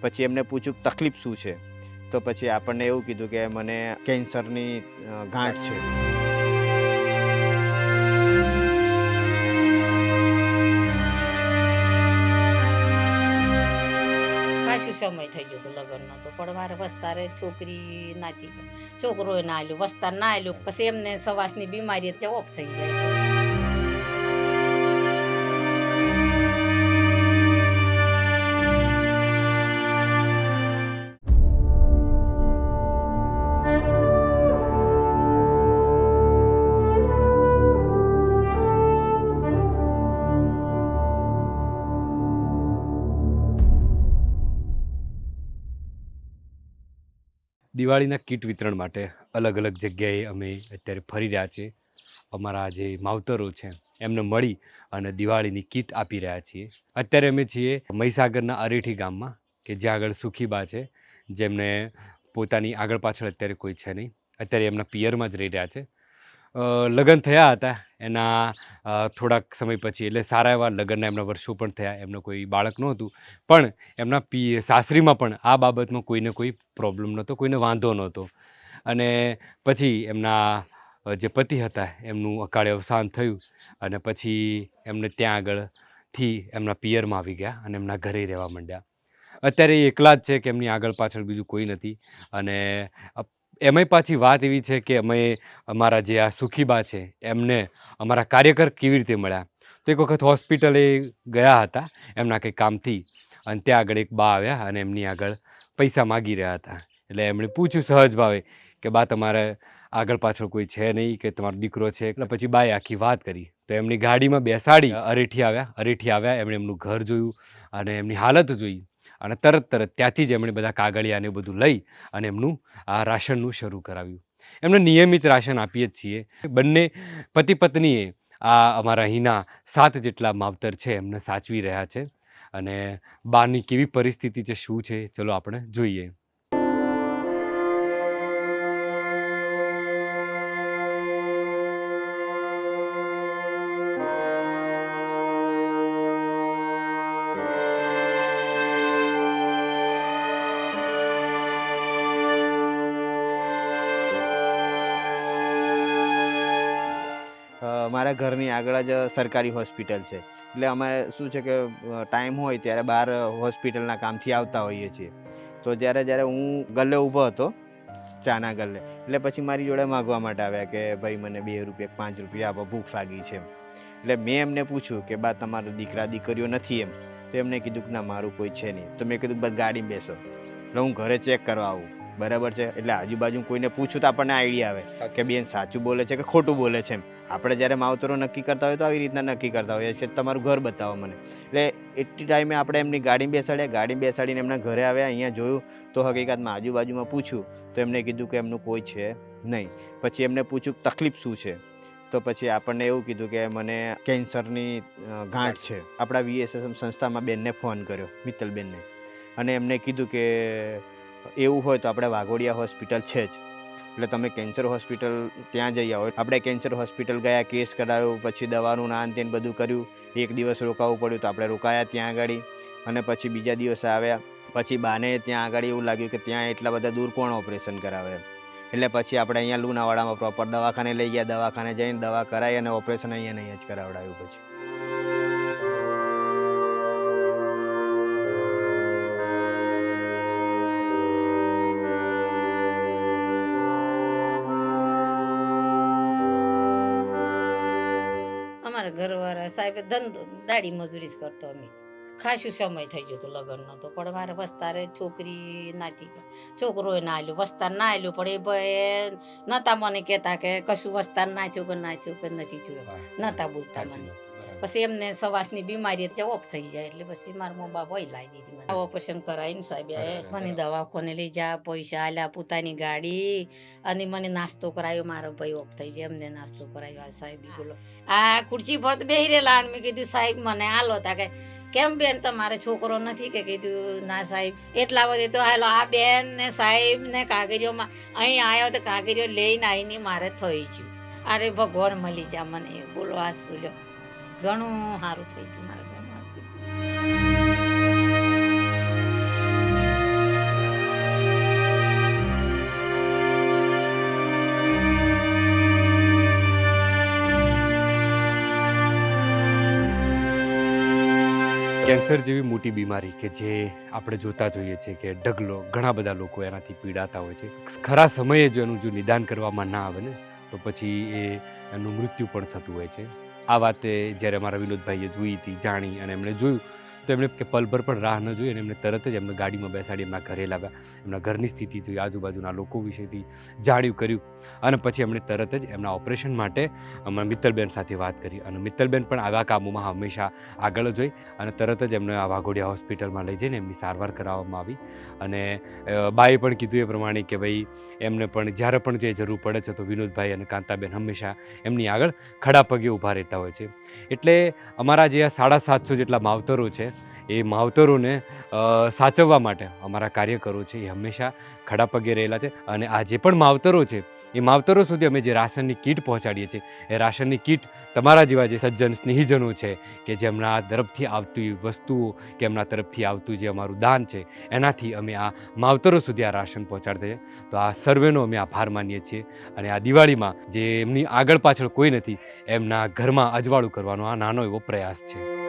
પછી એમને પૂછ્યું તકલીફ શું છે, તો પછી આપણને એવું કીધું કે મને કેન્સરની ગાંઠ છે. ખાસું સમય થઈ ગયો હતો લગ્નનો તો, પણ મારે વસ્તારે છોકરી નાતી, છોકરો ના આલ્યો, વસ્તાર ના આલ્યો, પછી એમને સવાસની બીમારી એટલે ઓફ થઈ જાય. દિવાળીના કીટ વિતરણ માટે અલગ અલગ જગ્યાએ અમે અત્યારે ફરી રહ્યા છીએ. અમારા જે માવતરો છે એમને મળી અને દિવાળીની કીટ આપી રહ્યા છીએ. અત્યારે અમે છીએ મહીસાગરના અરેઠી ગામમાં, કે જ્યાં આગળ સુખીબા છે, જેમને પોતાની આગળ પાછળ અત્યારે કોઈ છે નહીં, અત્યારે એમના પિયરમાં જ રહી રહ્યા છે. લગ્ન થયા હતા એના થોડાક સમય પછી, એટલે સારા એવા લગ્નના એમના વર્ષો પણ થયા, એમનું કોઈ બાળક નહોતું, પણ એમના સાસરીમાં પણ આ બાબતમાં કોઈને કોઈ પ્રોબ્લેમ નહોતો, કોઈને વાંધો નહોતો. અને પછી એમના જે પતિ હતા એમનું અકાળે અવસાન થયું અને પછી એમને ત્યાં આગળથી એમના પિયરમાં આવી ગયા અને એમના ઘરે રહેવા માંડ્યા. અત્યારે એ એકલા જ છે કે એમની આગળ પાછળ બીજું કોઈ નથી. અને એમાંય પાછી વાત એવી છે કે અમે અમારા જે આ સુખીબા છે એમને અમારા કાર્યકર કેવી રીતે મળ્યા, તો એક વખત હોસ્પિટલે ગયા હતા એમના કંઈ કામથી, અને ત્યાં આગળ એક બા આવ્યા અને એમની આગળ પૈસા માગી રહ્યા હતા. એટલે એમણે પૂછ્યું સહજ ભાવે કે બા તમારે આગળ પાછળ કોઈ છે નહીં, કે તમારો દીકરો છે? એટલે પછી બાએ આખી વાત કરી. તો એમની ગાડીમાં બેસાડી અરેઠી આવ્યા. એમણે એમનું ઘર જોયું અને એમની હાલત જોઈ, અને તરત ત્યાંથી જ એમણે બધા કાગળિયાને બધું લઈ અને એમનું આ રાશનનું શરૂ કરાવ્યું. એમને નિયમિત રાશન આપીએ જ છીએ. બંને પતિ પત્નીએ આ અમારા અહીંના 7 જેટલા માવતર છે એમને સાચવી રહ્યા છે. અને બાની કેવી પરિસ્થિતિ છે, શું છે, ચલો આપણે જોઈએ. મારા ઘરની આગળ જ સરકારી હોસ્પિટલ છે, એટલે અમારે શું છે કે ટાઈમ હોય ત્યારે બહાર હોસ્પિટલના કામથી આવતા હોઈએ છીએ. તો જ્યારે હું ગલ્લે ઊભો હતો, ચાના ગલ્લે, એટલે પછી મારી જોડે માગવા માટે આવ્યા કે ભાઈ મને 2 રૂપિયા 5 રૂપિયા આપો, ભૂખ લાગી છે એમ. એટલે મેં એમને પૂછ્યું કે બા તમારા દીકરા દીકરીઓ નથી એમ? તો એમને કીધું કે ના મારું કોઈ છે નહીં. તો મેં કીધું બસ ગાડી બેસો, એટલે હું ઘરે ચેક કરવા આવું, બરાબર છે? એટલે આજુબાજુ કોઈને પૂછું તો આપણને આઈડિયા આવે કે બેન સાચું બોલે છે કે ખોટું બોલે છે એમ. આપણે જ્યારે માવતરો નક્કી કરતા હોય તો આવી રીતના નક્કી કરતા હોઈએ છે, તમારું ઘર બતાવો મને. એટલે એટલી ટાઈમે આપણે એમની ગાડી બેસાડીને એમના ઘરે આવ્યા. અહીંયા જોયું તો હકીકતમાં આજુબાજુમાં પૂછ્યું તો એમને કીધું કે એમનું કોઈ છે નહીં. પછી એમને પૂછ્યું તકલીફ શું છે, તો પછી આપણને એવું કીધું કે મને કેન્સરની ગાંઠ છે. આપણા VSSM સંસ્થામાં બેનને ફોન કર્યો, મિત્તલબેનને, અને એમને કીધું કે એવું હોય તો આપણે વાઘોડિયા હોસ્પિટલ છે જ, એટલે તમે કેન્સર હોસ્પિટલ ત્યાં જઈ આવો. આપણે કેન્સર હોસ્પિટલ ગયા, કેસ કરાવ્યો, પછી દવાનું નાન તેન બધું કર્યું. 1 દિવસ રોકાવું પડ્યું તો આપણે રોકાયા ત્યાં આગળ, અને પછી બીજા દિવસે આવ્યા. પછી બાને ત્યાં આગળ એવું લાગ્યું કે ત્યાં એટલા બધા દૂર કોણ ઓપરેશન કરાવે, એટલે પછી આપણે અહીંયા લુણાવાડામાં પ્રોપર દવાખાને લઈ ગયા. દવાખાને જઈને દવા કરાવી અને ઓપરેશન અહીંયા જ કરાવડાવ્યું. પછી અમારા ઘરવાળા સાહેબ ધંધો દાડી મજૂરી જ કરતો. અમે ખાસું સમય થઈ ગયો હતો લગ્નનો તો, પણ મારે વસ્તારે છોકરી નાતી, છોકરો ના આલ્યો, વસ્તાર ના આલ્યો, પણ એ ભાઈ નતા મને કહેતા કે કશું વસ્તાર નાચ્યું કે નથી થયું, નતા બોલતા મને. પછી એમને સવાસની બીમારી એટલે ઓફ થઈ જાય, એટલે પછી મારા મા બાપ હોય લાવી દીધી મને. ઓપરેશન કરાવીને સાહેબે મને દવાખાને લઈ જા, પૈસા આલ્યા, પોતાની ગાડી, અને મને નાસ્તો કરાવ્યો. મારો ભાઈ ઓફ થઈ જાય, એમને નાસ્તો કરાવ્યો. આ સાહેબ બોલો આ ખુરશી પર તો બેહી રહેલા, અને મેં કીધું સાહેબ મને આલો. તા કે કેમ બેન તમારે છોકરો નથી? કે કીધું ના સાહેબ. એટલા બધે તો હાલો આ બેન ને સાહેબ ને કાગરીઓમાં અહીં આવ્યો તો કાગરીઓ લઈને આવીને મારે થઈ ગયું. અરે ભગવાન મળી જા મને, બોલો આ શું લ્યો, ઘણું સારું થઈ ગયું મારા ઘરમાં. કેન્સર જેવી મોટી બીમારી કે જે આપણે જોતા જોઈએ છીએ કે ઢગલો ઘણા બધા લોકો એનાથી પીડાતા હોય છે. ખરા સમયે જો એનું જો નિદાન કરવામાં ના આવે ને તો પછી એનું મૃત્યુ પણ થતું હોય છે. આ વાતે જ્યારે અમારા વિનોદભાઈએ જોઈ હતી, જાણી અને એમણે જોયું તો એમણે કે પલભર પણ રાહ ન જોઈ અને એમણે તરત જ એમને ગાડીમાં બેસાડી એમના ઘરે લાવ્યા. એમના ઘરની સ્થિતિ જોઈ, આજુબાજુના લોકો વિશેથી જાણ્યું, કર્યું અને પછી એમણે તરત જ એમના ઓપરેશન માટે અમારા મિત્તલબેન સાથે વાત કરી અને મિત્તલબેન પણ આવા કામોમાં હંમેશા આગળ જ હોય અને તરત જ એમને આ વાઘોડિયા હોસ્પિટલમાં લઈ જઈને એમની સારવાર કરાવવામાં આવી. અને બાએ પણ કીધું એ પ્રમાણે કે ભાઈ એમને પણ જ્યારે પણ જે જરૂર પડે છે તો વિનોદભાઈ અને કાંતાબેન હંમેશા એમની આગળ ખડા પગે ઊભા રહેતા હોય છે. એટલે અમારા જે આ 750 જેટલા માવતરો છે એ માવતરોને સાચવવા માટે અમારા કાર્યકરો છે એ હંમેશા ખડા પગે રહેલા છે. અને આ જે પણ માવતરો છે એ માવતરો સુધી અમે જે રાશનની કીટ પહોંચાડીએ છીએ એ રાશનની કીટ તમારા જેવા જે સજ્જન સ્નેહીજનો છે કે જેમના તરફથી આવતી વસ્તુઓ કે એમના તરફથી આવતું જે અમારું દાન છે એનાથી અમે આ માવતરો સુધી આ રાશન પહોંચાડતા છીએ. તો આ સર્વેનો અમે આભાર માનીએ છીએ. અને આ દિવાળીમાં જે એમની આગળ પાછળ કોઈ નથી એમના ઘરમાં અજવાળું કરવાનો આ નાનો એવો પ્રયાસ છે.